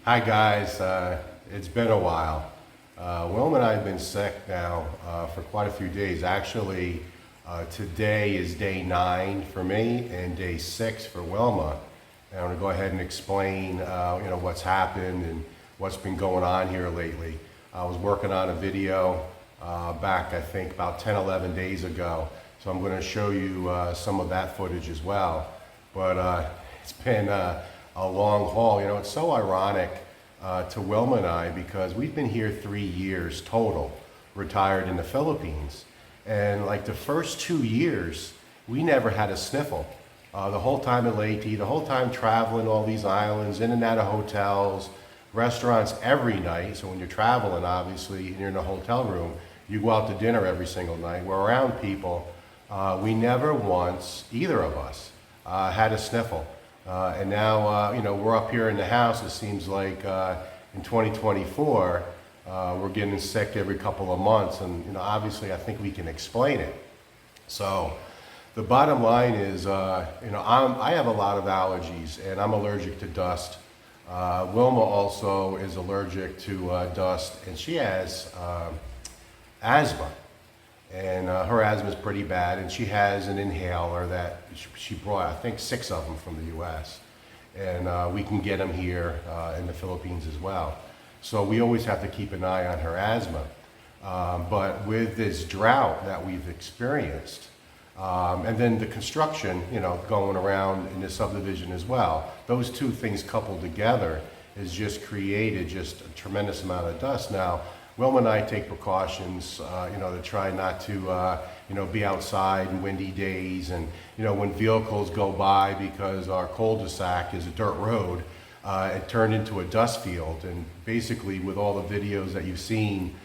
Hi guys, it's been a while. Wilma and I have been sick now for quite a few days. Actually, today is day 9 for me and day 6 for Wilma. And I'm going to go ahead and explain what's happened and what's been going on here lately. I was working on a video back, I think, about 10-11 days ago. So I'm going to show you some of that footage as well. But it's been a long haul. You know, it's so ironic to Wilma and I because we've been here 3 years total, retired in the Philippines. And like the first 2 years, we never had a sniffle. The whole time in Leyte, the whole time traveling all these islands, in and out of hotels, restaurants every night. So when you're traveling, obviously, and you're in a hotel room, you go out to dinner every single night. We're around people. We never once, either of us, had a sniffle. And now, we're up here in the house. It seems like in 2024, we're getting sick every couple of months. And, obviously, I think we can explain it. So the bottom line is, I have a lot of allergies, and I'm allergic to dust. Wilma also is allergic to dust, and she has asthma. And her asthma is pretty bad, and she has an inhaler that she brought, I think, 6 of them from the U.S. And we can get them here in the Philippines as well. So we always have to keep an eye on her asthma. But with this drought that we've experienced, and then the construction, going around in the subdivision as well, those two things coupled together has just created just a tremendous amount of dust. Now, Wilma and I take precautions, to try not to, be outside in windy days. And, when vehicles go by, because our cul-de-sac is a dirt road, it turned into a dust field. And basically, with all the videos that you've seen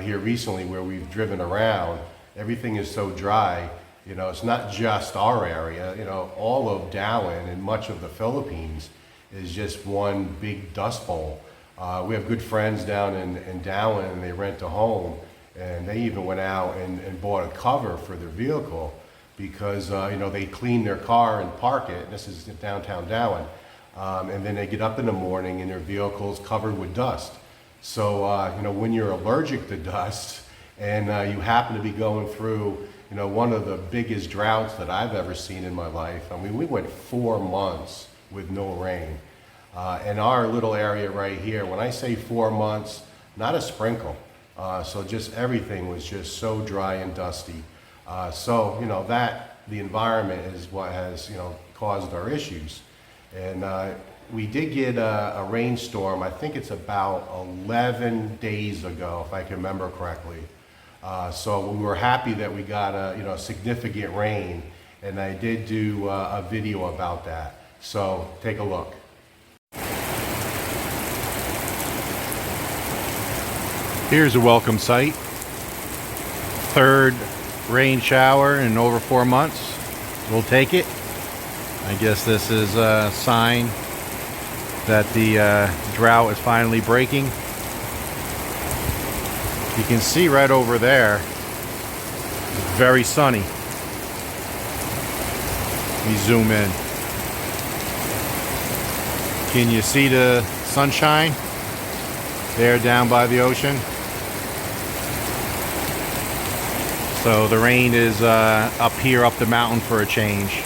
here recently where we've driven around, everything is so dry. It's not just our area, all of Darwin and much of the Philippines is just one big dust bowl. We have good friends down in Darwin, and they rent a home, and they even went out and bought a cover for their vehicle because, they clean their car and park it. This is in downtown Darwin. And then they get up in the morning and their vehicle's covered with dust. So, when you're allergic to dust and you happen to be going through, one of the biggest droughts that I've ever seen in my life. I mean, we went 4 months with no rain. In our little area right here, when I say 4 months, not a sprinkle. So just everything was just so dry and dusty. The environment is what has, caused our issues. And we did get a rainstorm, I think it's about 11 days ago, if I can remember correctly. So we were happy that we got a significant rain, and I did do a video about that. So take a look. Here's a welcome sight. 3rd rain shower in over 4 months. We'll take it. I guess this is a sign that the drought is finally breaking. You can see right over there, it's very sunny. Let me zoom in. Can you see the sunshine there down by the ocean? So the rain is up here, up the mountain for a change.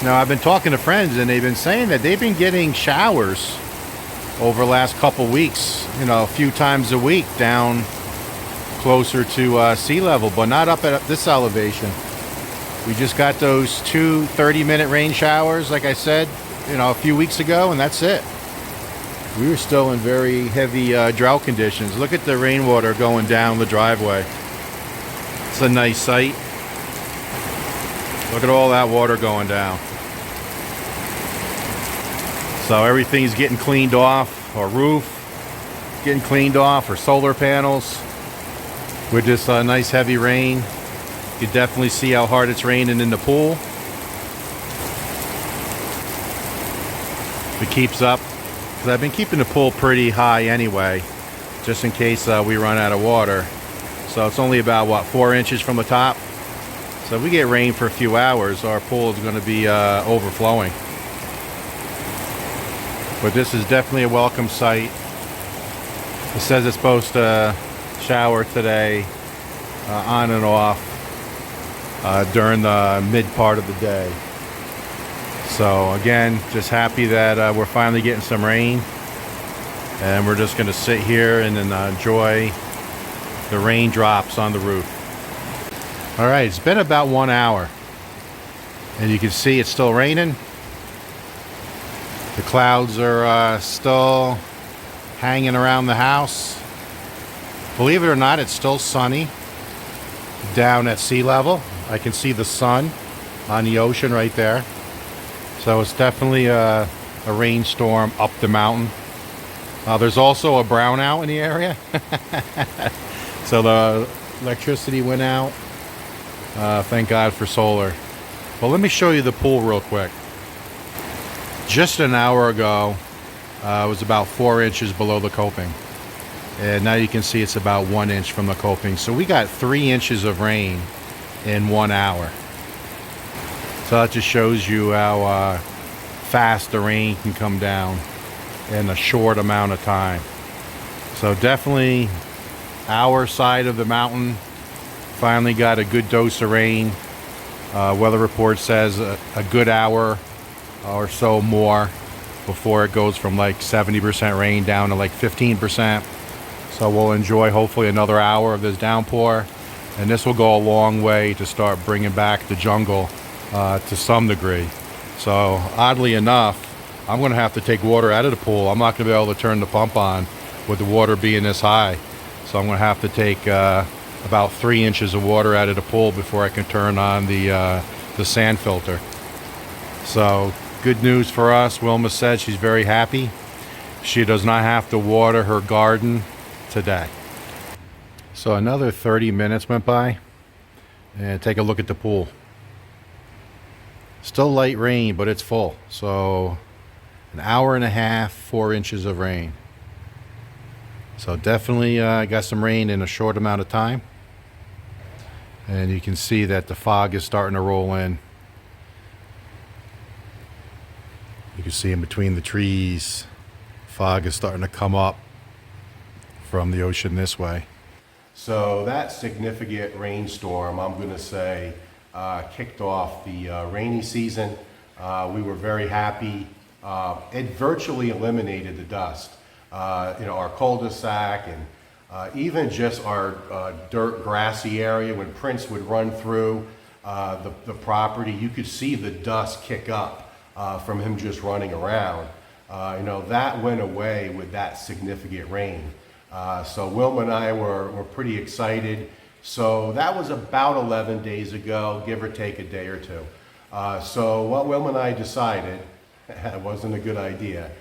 Now, I've been talking to friends, and they've been saying that they've been getting showers over the last couple weeks, a few times a week down closer to sea level, but not up at this elevation. We just got those 2 30-minute rain showers, like I said, a few weeks ago, and that's it. We were still in very heavy drought conditions. Look at the rainwater going down the driveway. It's a nice sight. Look at all that water going down. So everything's getting cleaned off. Our roof getting cleaned off. Our solar panels. With this nice heavy rain. You can definitely see how hard it's raining in the pool. If it keeps up. Because I've been keeping the pool pretty high anyway. Just in case we run out of water. So it's only about, 4 inches from the top. So if we get rain for a few hours, our pool is going to be overflowing. but this is definitely a welcome sight. It says it's supposed to shower today, on and off, during the mid part of the day. So again, just happy that we're finally getting some rain, and we're just going to sit here and then enjoy the raindrops on the roof. All right, it's been about 1 hour, and you can see it's still raining. The clouds are still hanging around the house. Believe it or not, it's still sunny down at sea level. I can see the sun on the ocean right there. So it's definitely a rainstorm up the mountain. There's also a brownout in the area. So the electricity went out. Thank God for solar. Well, let me show you the pool real quick. Just an hour ago, it was about 4 inches below the coping. And now you can see it's about 1 inch from the coping. So we got 3 inches of rain in 1 hour. So that just shows you how fast the rain can come down in a short amount of time. So definitely our side of the mountain finally got a good dose of rain. Weather report says a good hour or so more before it goes from like 70% rain down to like 15%. So we'll enjoy hopefully another hour of this downpour, and this will go a long way to start bringing back the jungle to some degree. So oddly enough, I'm going to have to take water out of the pool. I'm not going to be able to turn the pump on with the water being this high. So I'm going to have to take about 3 inches of water out of the pool before I can turn on the sand filter. So good news for us. Wilma said she's very happy. She does not have to water her garden today. So another 30 minutes went by, and take a look at the pool. Still light rain, but it's full. So an hour and a half, 4 inches of rain. So definitely got some rain in a short amount of time. And you can see that the fog is starting to roll in. You can see in between the trees, fog is starting to come up from the ocean this way. So that significant rainstorm, I'm going to say, kicked off the rainy season. We were very happy. It virtually eliminated the dust. Our cul-de-sac and even just our dirt grassy area, when Prince would run through the property, you could see the dust kick up from him just running around. That went away with that significant rain. So Wilma and I were pretty excited. So that was about 11 days ago, give or take a day or two. So what Wilma and I decided, it wasn't a good idea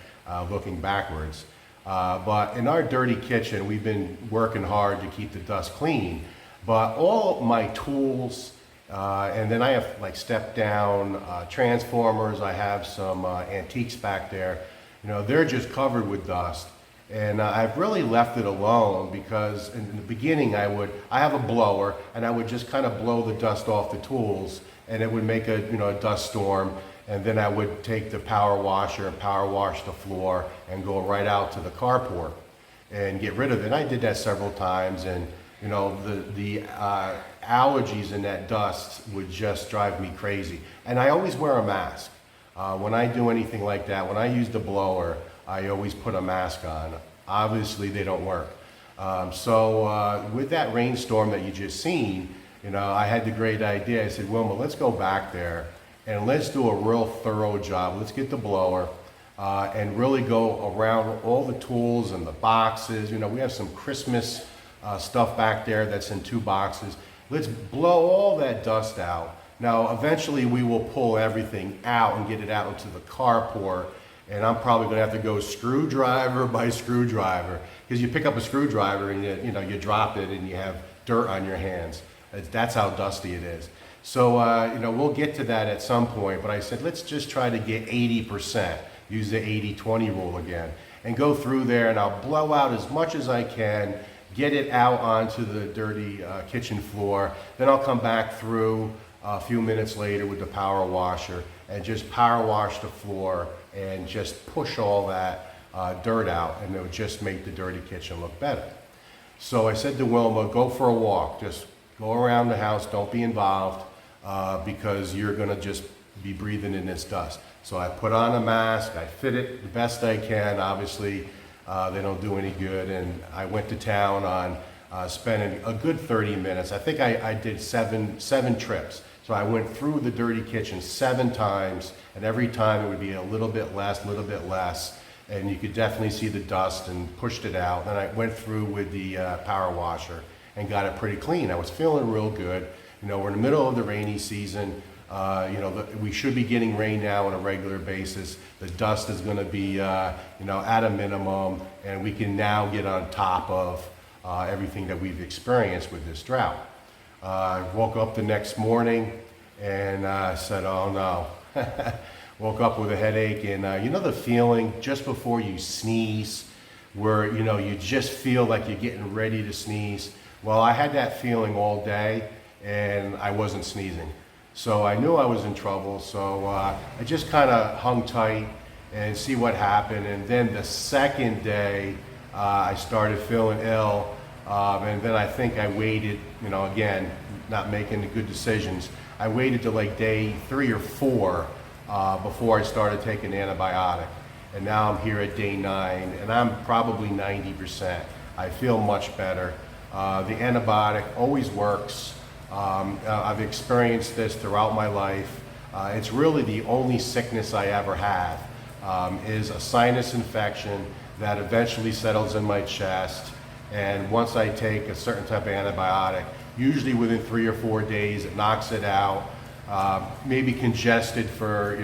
looking backwards. But in our dirty kitchen, we've been working hard to keep the dust clean. But all my tools, and then I have like step down transformers, I have some antiques back there, they're just covered with dust. And I've really left it alone because in the beginning I have a blower and I would just kind of blow the dust off the tools, and it would make a dust storm. And then I would take the power washer and power wash the floor and go right out to the carport and get rid of it. And I did that several times, and the allergies in that dust would just drive me crazy. And I always wear a mask. When I do anything like that, when I use the blower, I always put a mask on. Obviously, they don't work. So with that rainstorm that you just seen, I had the great idea. I said, Wilma, let's go back there and let's do a real thorough job. Let's get the blower and really go around all the tools and the boxes. We have some Christmas stuff back there that's in 2 boxes. Let's blow all that dust out. Now, eventually we will pull everything out and get it out into the carport. And I'm probably going to have to go screwdriver by screwdriver, because you pick up a screwdriver and you drop it and you have dirt on your hands. That's how dusty it is. So we'll get to that at some point. But I said let's just try to get 80%. Use the 80-20 rule again, and go through there and I'll blow out as much as I can, get it out onto the dirty kitchen floor. Then I'll come back through a few minutes later with the power washer and just power wash the floor and just push all that dirt out, and it would just make the dirty kitchen look better. So I said to Wilma, go for a walk, just go around the house, don't be involved, because you're gonna just be breathing in this dust. So I put on a mask, I fit it the best I can. Obviously, they don't do any good, and I went to town on spending a good 30 minutes. I think I did seven trips. So I went through the dirty kitchen 7 times, and every time it would be a little bit less, and you could definitely see the dust, and pushed it out. Then I went through with the power washer and got it pretty clean. I was feeling real good. You know, we're in the middle of the rainy season. We should be getting rain now on a regular basis. The dust is going to be, at a minimum, and we can now get on top of everything that we've experienced with this drought. I woke up the next morning and said, oh no. Woke up with a headache, and the feeling just before you sneeze, where you just feel like you're getting ready to sneeze. Well, I had that feeling all day, and I wasn't sneezing. So I knew I was in trouble, so I just kind of hung tight and see what happened. And then the second day, I started feeling ill, and then I think I waited, again, not making the good decisions. I waited till like day 3 or 4 before I started taking antibiotic. And now I'm here at day 9, and I'm probably 90%. I feel much better. The antibiotic always works. I've experienced this throughout my life. It's really the only sickness I ever have, is a sinus infection that eventually settles in my chest. And once I take a certain type of antibiotic, usually within 3 or 4 days, it knocks it out. Maybe congested for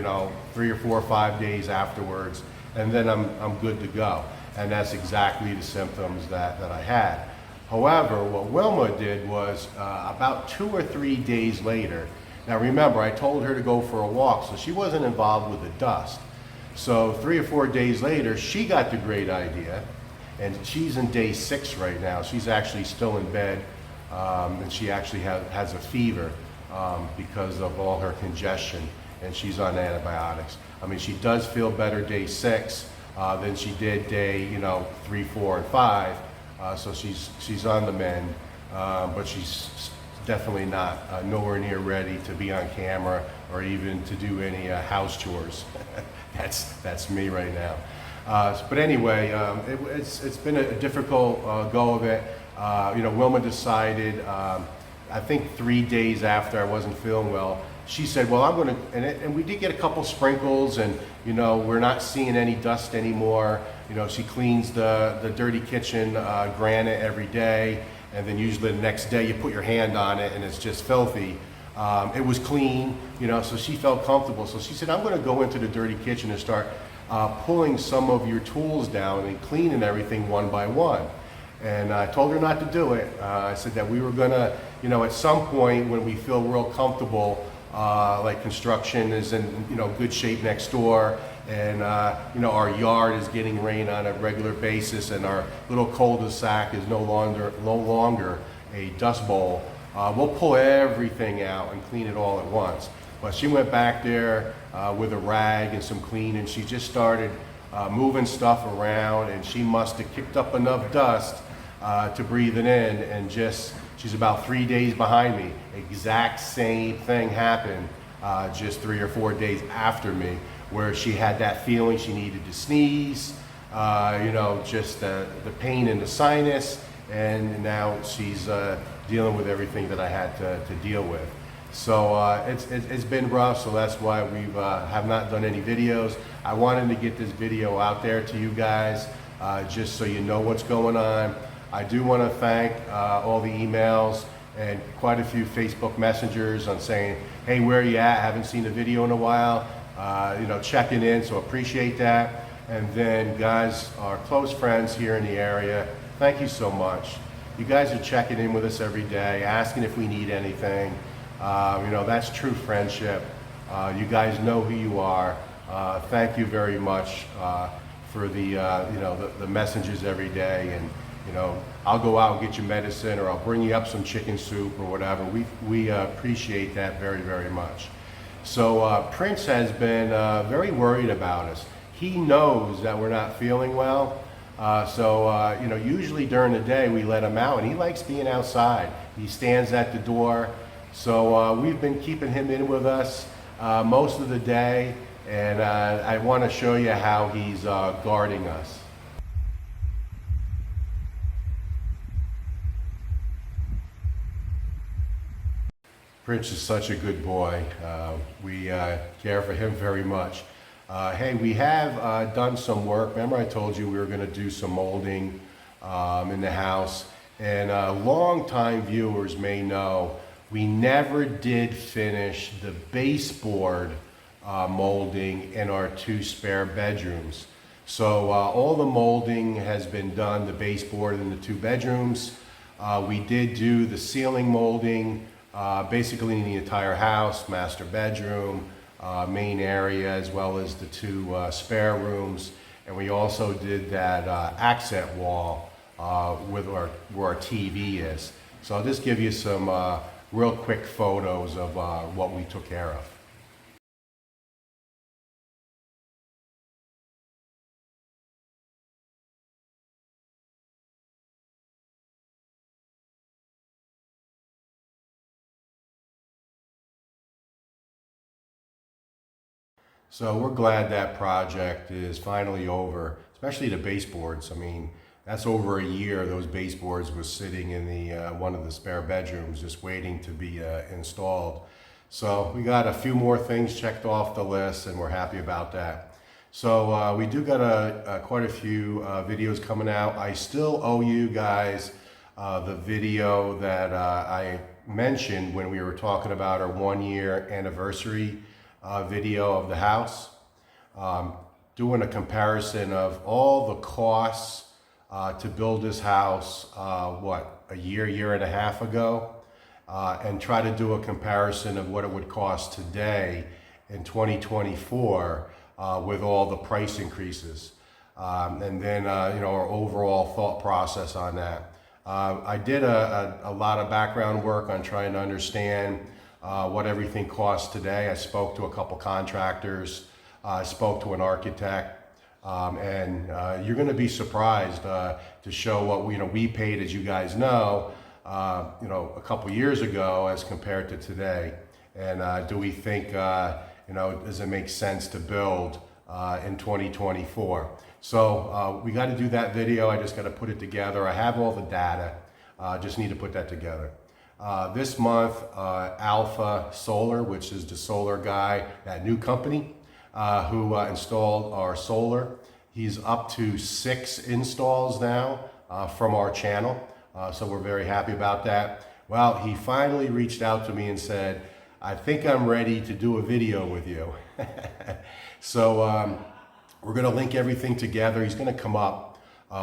3 or 4 or 5 days afterwards, and then I'm good to go. And that's exactly the symptoms that I had. However, what Wilma did was about 2 or 3 days later. Now remember, I told her to go for a walk, so she wasn't involved with the dust. So 3 or 4 days later, she got the great idea, and she's in day 6 right now. She's actually still in bed, and she actually has a fever because of all her congestion, and she's on antibiotics. I mean, she does feel better day 6 than she did day 3, 4, and 5. So she's on the mend, but she's definitely not nowhere near ready to be on camera or even to do any house chores. That's me right now. But anyway, it's been a difficult go of it. Wilma decided, I think 3 days after I wasn't feeling well, she said, well, I'm going to, and we did get a couple sprinkles, and we're not seeing any dust anymore. She cleans the dirty kitchen granite every day, and then usually the next day you put your hand on it and it's just filthy. It was clean, so she felt comfortable. So she said, I'm going to go into the dirty kitchen and start pulling some of your tools down and cleaning everything one by one. And I told her not to do it. I said that we were going to, at some point when we feel real comfortable, like construction is in good shape next door, and our yard is getting rain on a regular basis, and our little cul-de-sac is no longer a dust bowl. We'll pull everything out and clean it all at once. But she went back there with a rag and some clean, and she just started moving stuff around, and she must have kicked up enough dust to breathe it in, and she's about 3 days behind me. Exact same thing happened just 3 or 4 days after me, where she had that feeling she needed to sneeze, just the pain in the sinus, and now she's dealing with everything that I had to deal with. So it's been rough, so that's why we have not done any videos. I wanted to get this video out there to you guys, just so you know what's going on. I do want to thank all the emails and quite a few Facebook messengers on saying, hey, where are you at? I haven't seen a video in a while. Checking in, so appreciate that. And then guys, our close friends here in the area, thank you so much. You guys are checking in with us every day, asking if we need anything. That's true friendship. You guys know who you are. Thank you very much for the messages every day. And I'll go out and get you medicine, or I'll bring you up some chicken soup or whatever. We appreciate that very, very much. So Prince has been very worried about us. he knows that we're not feeling well. Usually during the day we let him out, and he likes being outside. He stands at the door. So we've been keeping him in with us most of the day, and I want to show you how he's guarding us. Prince is such a good boy. We care for him very much. Hey, we have done some work. Remember I told you we were going to do some molding in the house, and long-time viewers may know we never did finish the baseboard molding in our 2 spare bedrooms. So all the molding has been done, the baseboard in the 2 bedrooms. We did do the ceiling molding basically in the entire house, master bedroom, main area, as well as the 2 spare rooms. And we also did that accent wall where our TV is. So I'll just give you some real quick photos of what we took care of. So we're glad that project is finally over, especially the baseboards. I mean, that's over a year those baseboards were sitting in the one of the spare bedrooms just waiting to be installed. So we got a few more things checked off the list, and we're happy about that. So we do got quite a few videos coming out. I still owe you guys the video that I mentioned when we were talking about our 1-year anniversary video of the house, doing a comparison of all the costs to build this house, a year and a half ago, and try to do a comparison of what it would cost today in 2024 with all the price increases, and then our overall thought process on that. I did a lot of background work on trying to understand what everything costs today. I spoke to a couple contractors, I spoke to an architect, and you're going to be surprised to show what we paid, as you guys know, a couple years ago as compared to today. And do we think does it make sense to build in 2024? So we got to do that video. I just got to put it together. I have all the data. Just need to put that together. This month, Alpha Solar, which is the solar guy, that new company who installed our solar, he's up to 6 installs now from our channel. So we're very happy about that. Well, he finally reached out to me and said, I think I'm ready to do a video with you. So we're going to link everything together. He's going to come up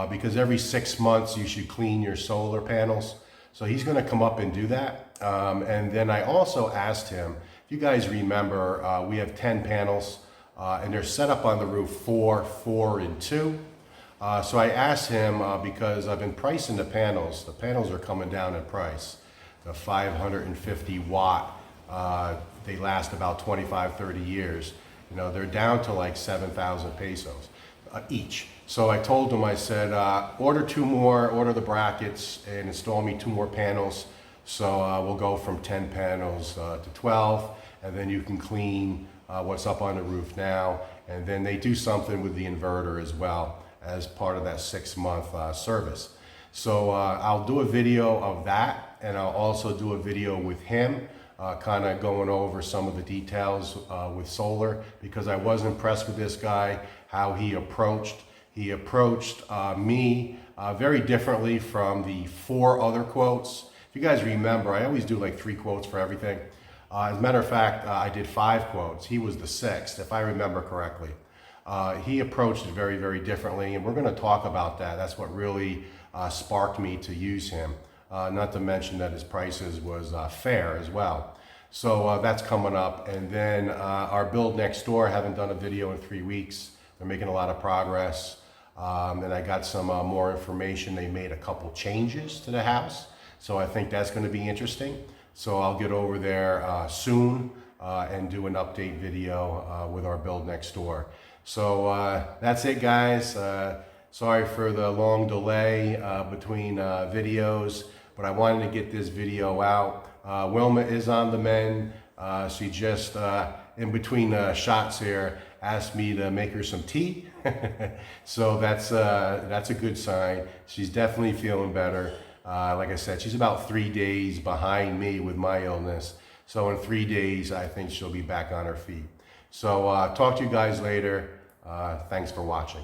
because every 6 months you should clean your solar panels. So he's going to come up and do that. And then I also asked him, if you guys remember, we have 10 panels and they're set up on the roof 4, 4, and 2. So I asked him, because I've been pricing the panels are coming down in price. The 550 watt, they last about 25, 30 years. They're down to like 7,000 pesos each. So I told him, I said, order 2 more, order the brackets and install me 2 more panels. So we'll go from 10 panels to 12, and then you can clean what's up on the roof now. And then they do something with the inverter as well as part of that 6-month service. So I'll do a video of that, and I'll also do a video with him kind of going over some of the details with solar, because I was impressed with this guy, how he approached me very differently from the 4 other quotes. If you guys remember, I always do like 3 quotes for everything. As a matter of fact, I did 5 quotes. He was the 6th, if I remember correctly. He approached it very, very differently, and we're going to talk about that. That's what really sparked me to use him. Not to mention that his prices was fair as well. So that's coming up. And then our build next door, I haven't done a video in 3 weeks. They're making a lot of progress. And I got some more information. They made a couple changes to the house. So I think that's going to be interesting. So I'll get over there soon and do an update video with our build next door. So that's it, guys. Sorry for the long delay between videos, but I wanted to get this video out. Wilma is on the mend. She just, in between shots here, asked me to make her some tea. So that's a good sign. She's definitely feeling better. Like I said, she's about 3 days behind me with my illness. So in 3 days, I think she'll be back on her feet. So talk to you guys later. Thanks for watching.